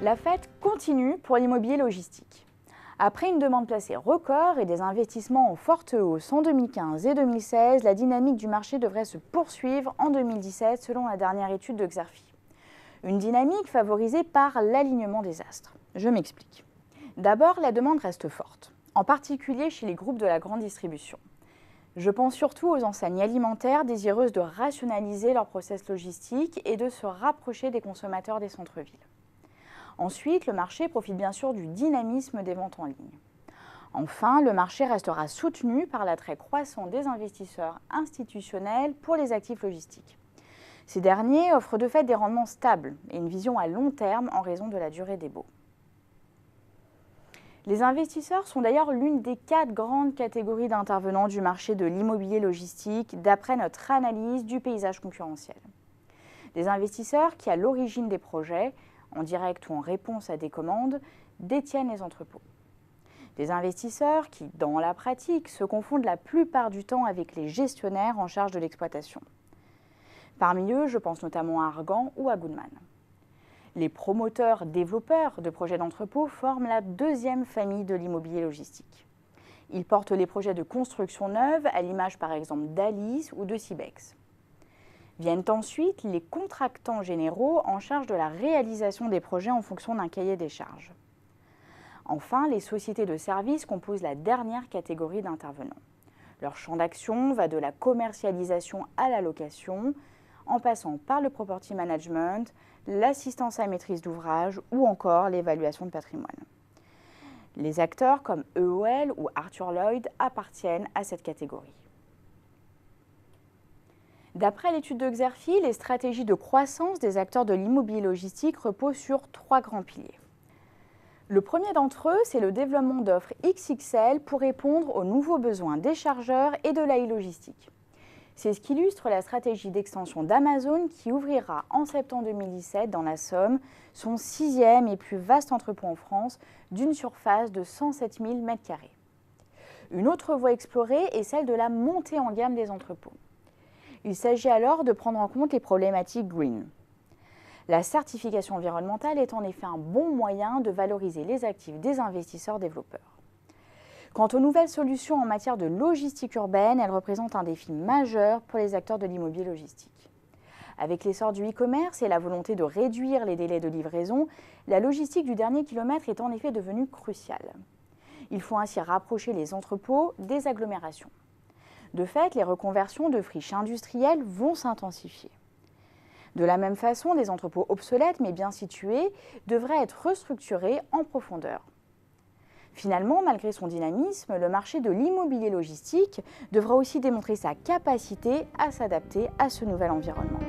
La fête continue pour l'immobilier logistique. Après une demande placée record et des investissements en forte hausse en 2015 et 2016, la dynamique du marché devrait se poursuivre en 2017 selon la dernière étude de Xerfi. Une dynamique favorisée par l'alignement des astres. Je m'explique. D'abord, la demande reste forte, en particulier chez les groupes de la grande distribution. Je pense surtout aux enseignes alimentaires désireuses de rationaliser leur process logistique et de se rapprocher des consommateurs des centres-villes. Ensuite, le marché profite bien sûr du dynamisme des ventes en ligne. Enfin, le marché restera soutenu par l'attrait croissant des investisseurs institutionnels pour les actifs logistiques. Ces derniers offrent de fait des rendements stables et une vision à long terme en raison de la durée des baux. Les investisseurs sont d'ailleurs l'une des 4 grandes catégories d'intervenants du marché de l'immobilier logistique d'après notre analyse du paysage concurrentiel. Des investisseurs qui, à l'origine des projets, en direct ou en réponse à des commandes, détiennent les entrepôts. Des investisseurs qui, dans la pratique, se confondent la plupart du temps avec les gestionnaires en charge de l'exploitation. Parmi eux, je pense notamment à Argan ou à Goodman. Les promoteurs-développeurs de projets d'entrepôts forment la deuxième famille de l'immobilier logistique. Ils portent les projets de construction neuve, à l'image par exemple d'Alice ou de Cibex. Viennent ensuite les contractants généraux en charge de la réalisation des projets en fonction d'un cahier des charges. Enfin, les sociétés de services composent la dernière catégorie d'intervenants. Leur champ d'action va de la commercialisation à la location, en passant par le property management, l'assistance à maîtrise d'ouvrage ou encore l'évaluation de patrimoine. Les acteurs comme EOL ou Arthur Lloyd appartiennent à cette catégorie. D'après l'étude de Xerfi, les stratégies de croissance des acteurs de l'immobilier logistique reposent sur 3 grands piliers. Le premier d'entre eux, c'est le développement d'offres XXL pour répondre aux nouveaux besoins des chargeurs et de l'AI logistique. C'est ce qu'illustre la stratégie d'extension d'Amazon qui ouvrira en septembre 2017 dans la Somme son 6e et plus vaste entrepôt en France d'une surface de 107 000 m². Une autre voie explorée est celle de la montée en gamme des entrepôts. Il s'agit alors de prendre en compte les problématiques green. La certification environnementale est en effet un bon moyen de valoriser les actifs des investisseurs développeurs. Quant aux nouvelles solutions en matière de logistique urbaine, elles représentent un défi majeur pour les acteurs de l'immobilier logistique. Avec l'essor du e-commerce et la volonté de réduire les délais de livraison, la logistique du dernier kilomètre est en effet devenue cruciale. Il faut ainsi rapprocher les entrepôts des agglomérations. De fait, les reconversions de friches industrielles vont s'intensifier. De la même façon, des entrepôts obsolètes mais bien situés devraient être restructurés en profondeur. Finalement, malgré son dynamisme, le marché de l'immobilier logistique devra aussi démontrer sa capacité à s'adapter à ce nouvel environnement.